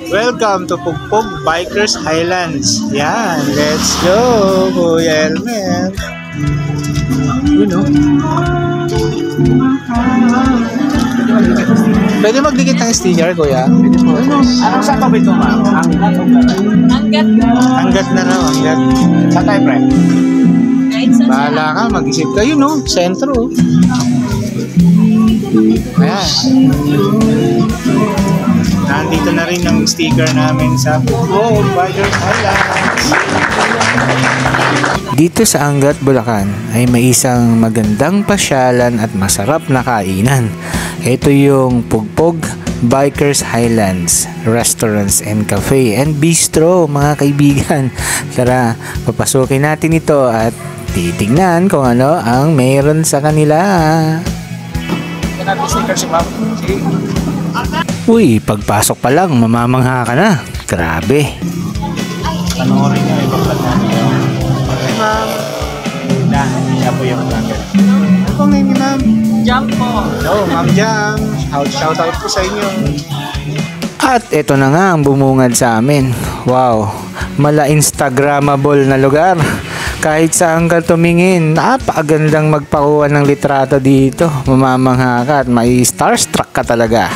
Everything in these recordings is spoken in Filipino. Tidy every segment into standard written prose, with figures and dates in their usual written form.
Welcome to Pugpog Bikers Highlands. Yan, let's go, Kuya Elmer. Yun o. Pwede magdikit ng sticker, Kuya? Pwede po. Anong sa ba ito, ma'am? Hanggat. Hanggat na lang, hanggat. Sa tayo, pre? Bahala ka, mag-isip ka. Yun o, sentro. Ayan. Nandito na rin ang sticker namin sa Pugpog Bikers Highlands. Dito sa Angat, Bulacan ay may isang magandang pasyalan at masarap na kainan. Ito yung Pugpog Bikers Highlands Restaurants and Cafe and Bistro, mga kaibigan. Tara, papasukin natin ito at titignan kung ano ang meron sa kanila. Yan natin sticker si ma'am. Sige. Uy, pagpasok pa lang, mamamangha ka na. Grabe. Panoorin nyo, ipag-vlog namin. Hey, ma'am. Siya po yung vlogger. Ano pong name niyo, ma'am? Jump po. Hello, Ma'am Jam. Shout out po sa inyo. At ito na nga ang bumungad sa amin. Wow, mala Instagrammable na lugar. Kahit saan ka tumingin, napakagandang magpakuha ng litrato dito. Mamamangha ka at may starstruck ka talaga.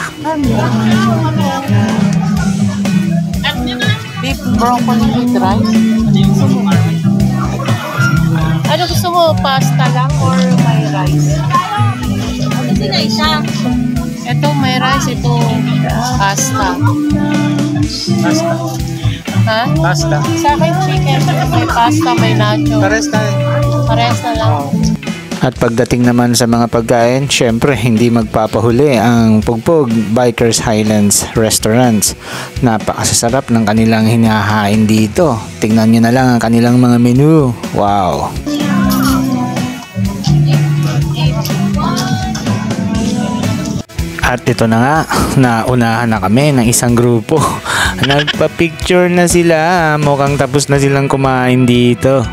Beef broccoli with rice. Ano gusto mo? Pasta lang or may rice? Ano na isa? Ito may rice, ito pasta. Pasta. Ha? Pasta. Sa akin chicken, may pasta, may nacho. Parehas tayo. Parehas na lang. At pagdating naman sa mga pagkain, syempre hindi magpapahuli ang Pugpog Bikers Highlands Restaurants. Napakasasarap ng kanilang hinahain dito. Tingnan nyo na lang ang kanilang mga menu. Wow! At ito na nga, naunahan na kami ng isang grupo. Nagpa-picture na sila. Mukhang tapos na silang kumain dito.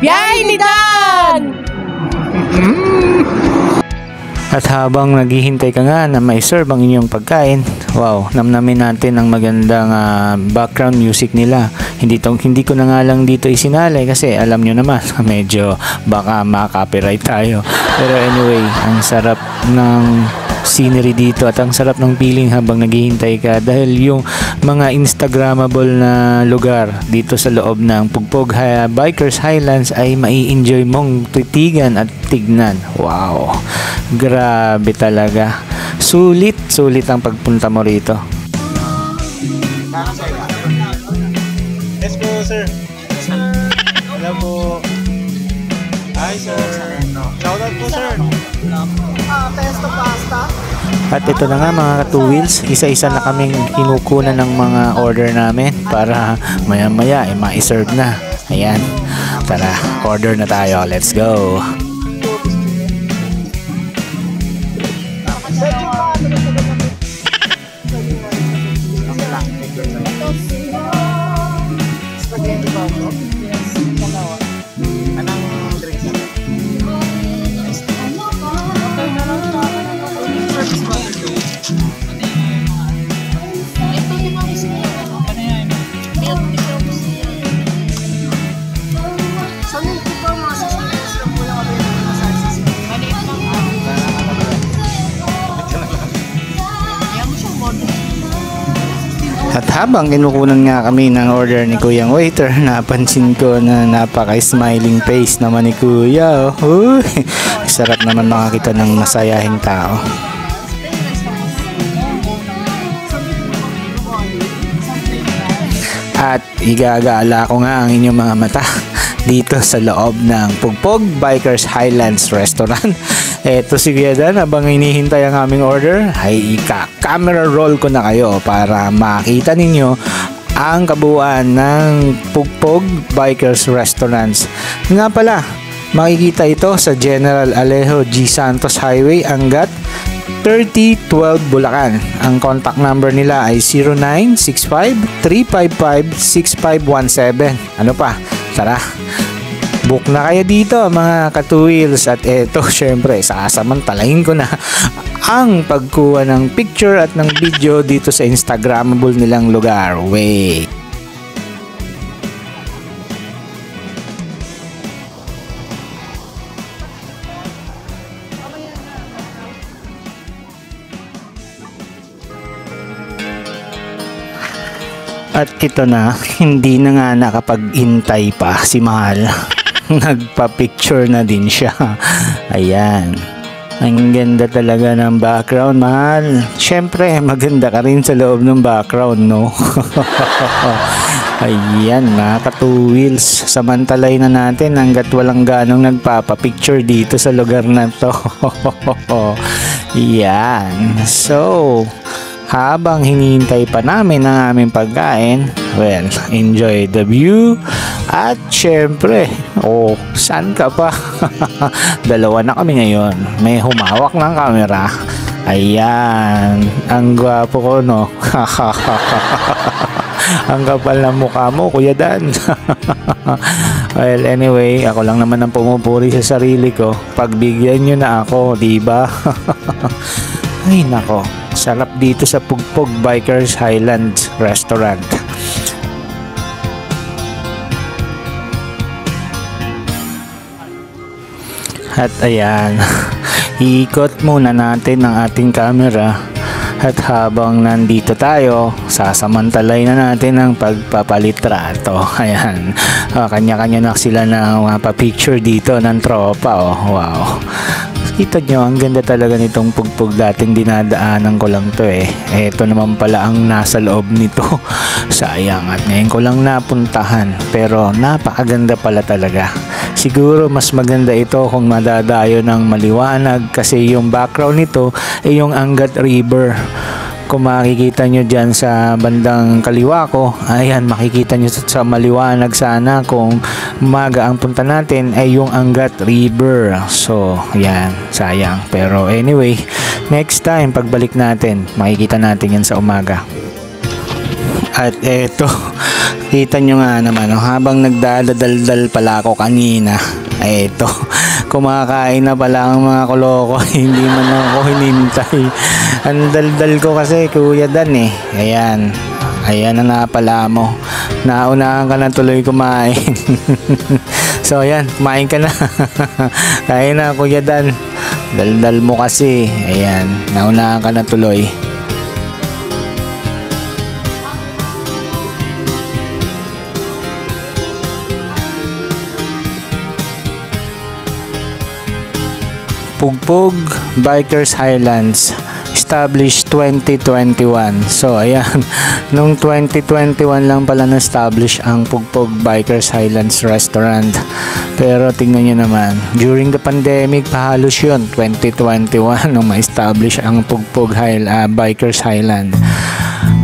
Biyay ni Dan! At habang naghihintay ka nga na mai-serve ang inyong pagkain, wow, namnamin natin ang magandang background music nila. Hindi ko na nga lang dito isinalay kasi alam nyo naman, medyo baka maka-copyright tayo. Pero anyway, ang sarap ng scenery dito at ang sarap ng feeling habang naghihintay ka dahil yung mga Instagrammable na lugar dito sa loob ng Pugpog Bikers Highlands ay mai-enjoy mong titigan at tignan. Wow! Grabe talaga. Sulit ang pagpunta mo rito. Yes po, sir. Hello po. Hi, sir. Shout out po, sir. Pesto pasta. At ito na nga mga ka-two wheels, isa-isa na kaming kinukunan ng mga order namin para maya-maya ay ma-serve na. Ayan. Tara, order na tayo. Let's go. At habang kinukunan nga kami ng order ni Kuyang waiter, napansin ko na napaka-smiling face naman ni Kuya. Uy, sarap naman makakita ng masayahing tao. At igagala ko nga ang inyong mga mata dito sa loob ng Pugpog Bikers Highlands Restaurant. Eto si Kuya Dan, habang hinihintay ang aming order, ay ika-camera roll ko na kayo para makita ninyo ang kabuuan ng Pugpog Bikers Restaurants. Nga pala, makikita ito sa General Alejo G. Santos Highway, Angat 3012 Bulacan. Ang contact number nila ay 0965-355-6517. Ano pa? Tara, Book na kayo dito mga ka-2wheels. At eto, syempre, sasamantalahin ko na ang pagkuha ng picture at ng video dito sa Instagrammable nilang lugar. Wait. At ito na, hindi na nga nakapag-intay pa si Mahal. Nagpa-picture na din siya. Ayan. Ang ganda talaga ng background, Mahal. Siyempre, maganda ka rin sa loob ng background, no? Ayan, mga ka-2wheels. Samantalay na natin hanggat walang ganong nagpapa-picture dito sa lugar na to. Yan. So, habang hinihintay pa namin ang aming pagkain, well, enjoy the view. At syempre, saan ka pa? Dalawa na kami ngayon. May humawak ng camera. Ayan, ang gwapo ko, no? Ang kapal ng mukha mo, Kuya Dan. Well, anyway, ako lang naman ang pumupuri sa sarili ko. Pagbigyan nyo na ako, diba? Ay, nako. Sarap dito sa Pugpog Bikers Highlands Restaurant. At ayan, iikot muna natin ang ating camera. At habang nandito tayo, sasamantalay na natin ang pagpapalitrato. Ayan, kanya-kanya na sila na pa-picture dito ng tropa. Wow. Kita nyo, ang ganda talaga nitong Pugpog. Dating dinadaanan ko lang to eh. Ito naman pala ang nasa loob nito. Sayang, at ngayon ko lang napuntahan. Pero napakaganda pala talaga. Siguro mas maganda ito kung madadayo ng maliwanag kasi yung background nito ay yung Angat River. Kung makikita nyo dyan sa bandang kaliwa ko, ayan, makikita nyo sa maliwanag sana kung umaga ang punta natin ay yung Angat River. So, yan, sayang. Pero anyway, next time, pagbalik natin, makikita natin yan sa umaga. At eto, kita nyo nga naman, habang nagdadaldal pala ako kanina, eto, kumakain na pala ang mga koloko. Hindi man ako hinintay. Ang daldal ko kasi, Kuya Dan eh. Ayan. Ayan na nga pala mo. Naunahan ka na tuloy kumain. So ayan, kumain ka na. Kain na, Kuya Dan. Daldal mo kasi. Ayan, naunahan ka na tuloy. Pugpog Bikers Highlands, established 2021. So ayan, nung 2021 lang pala na-establish ang Pugpog Bikers Highlands Restaurant. Pero tingnan nyo naman, during the pandemic pahalos yun, 2021 nung ma-establish ang Pugpog Bikers Highland.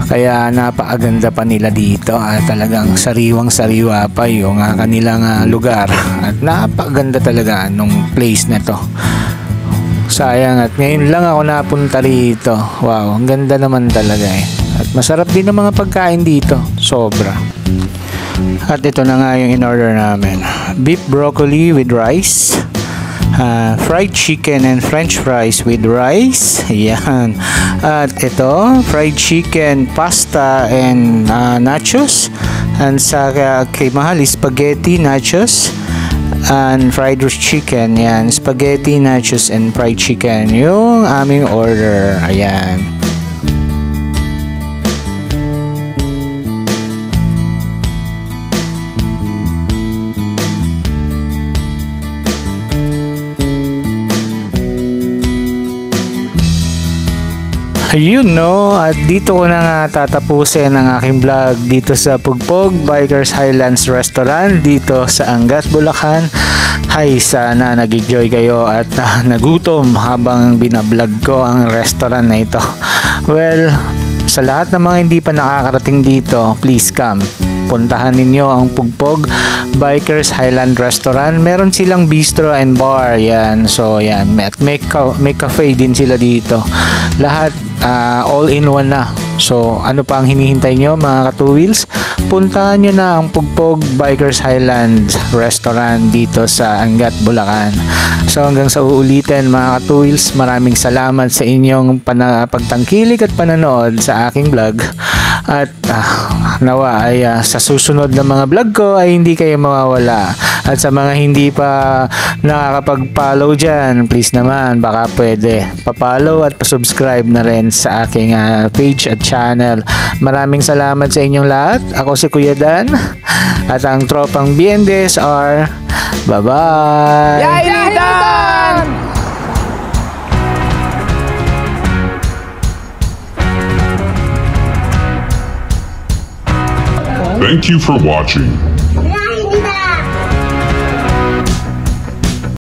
Kaya napakaganda pa nila dito at talagang sariwang-sariwa pa yung kanilang lugar. At napakaganda talaga nung place na to. Sayang, at ngayon lang ako napunta rito. Wow, ang ganda naman talaga eh. At masarap din ang mga pagkain dito. Sobra. At ito na nga yung in-order namin. Beef broccoli with rice. Fried chicken and french fries with rice. Ayan. At ito, fried chicken, pasta, and nachos. And sa kay Mahal, spaghetti, nachos, and fried roast chicken. Yan, spaghetti, nachos, and fried chicken yung aming order. Ayan. Ayun, no, at dito ko na nga tatapusin ang aking vlog dito sa Pugpog Bikers Highlands Restaurant dito sa Angat, Bulacan. Hay, sana nag-enjoy kayo at nagutom habang binablog ko ang restaurant na ito. Well, sa lahat ng mga hindi pa nakakarating dito, please come. Puntahan ninyo ang Pugpog Bikers Highland Restaurant. Meron silang bistro and bar. Yan. So, yan. May cafe din sila dito. Lahat all in one na. So, ano pa ang hinihintay nyo mga ka-two-wheels? Puntahan nyo na ang Pugpog Bikers Highlands Restaurant dito sa Angat, Bulacan. So, hanggang sa uulitin mga ka-two-wheels, maraming salamat sa inyong pagtangkilik at pananood sa aking vlog. At nawa ay sa susunod na mga vlog ko ay hindi kayo mawawala. At sa mga hindi pa nakakapag-follow dyan, please naman, baka pwede pa-follow at pa-subscribe na rin sa aking page at channel. Maraming salamat sa inyong lahat. Ako si Kuya Dan at ang tropang BNDS are bye-bye! Yailitan! Thank you for watching.